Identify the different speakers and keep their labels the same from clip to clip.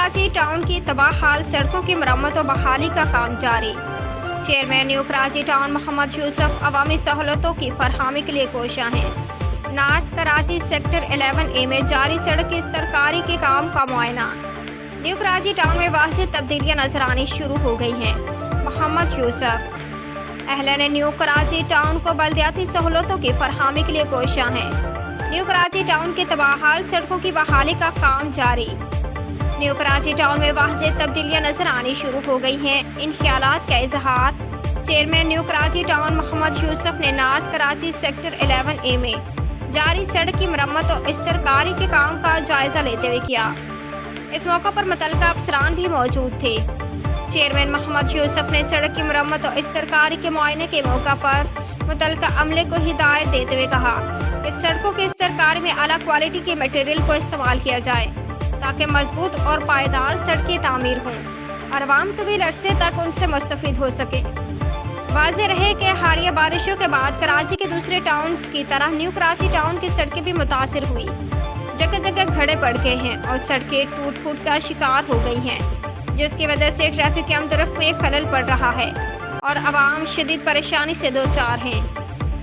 Speaker 1: Karachi town की तबाह हाल सड़कों की मरम्मत और बहाली का काम जारी। Chairman new Karachi town Mohammad Yousuf अवामी सहूलतों की फरहमी के लिए कोशां हैं। नॉर्थ कराची सेक्टर 11A में जारी सड़क की सरकारी के काम का मुआयना। न्यू कराची टाउन में वाज़ेह तब्दीलियां नजर आनी शुरू हो गई हैं। मोहम्मद यूसुफ अहलन न्यू कराची टाउन को बल्दियाती सहूलतों की फरहमी के लिए कोशां हैं। न्यू कराची टाउन की तबाहाल सड़कों की बहाली का काम जारी। न्यू कराची टाउन में वाज़ेह तब्दीलियां नजर आनी शुरू हो गई हैं। इन ख्यालात का इजहार chairman new Karachi town Mohammad Yusuf ने नॉर्थ कराची सेक्टर 11A में जारी सड़क की मरम्मत और इस्तरकारी के काम का जायजा लेते हुए किया। इस मौका पर मुतल्लिका अफसरान भी मौजूद थे। चेयरमैन मोहम्मद यूसुफ ने सड़क की मरम्मत और इस्तरकारी के मुआयने के मौका पर मुतल्लिका अमले को हिदायत देते हुए कहा कि सड़कों के इस्तरकारी में आला क्वालिटी के मटेरियल को इस्तेमाल किया जाए ताकि मजबूत और पायदार सड़कें तामीर हों और अवाम तवील अरसे तक उनसे मुस्तफीद हो सके। वाज़ेह रहे कि हालिया बारिशों के बाद कराची के दूसरे टाउन्स की तरह न्यू कराची टाउन की सड़कें भी मुतासिर हुई। जगह जगह खड़े पड़ गए हैं और सड़कें टूट फूट का शिकार हो गई हैं, जिसकी वजह से ट्रैफिक के हमदरफ्त में खलल पड़ रहा है और अवाम शदीद परेशानी से दो चार हैं।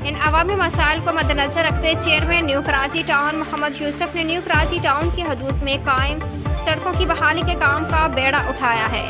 Speaker 1: इन अवामी मसाइल को मद्देनजर रखते chairman new Karachi town Mohammad Yusuf ने न्यू कराची टाउन की हदूद में कायम सड़कों की बहाली के काम का बेड़ा उठाया है।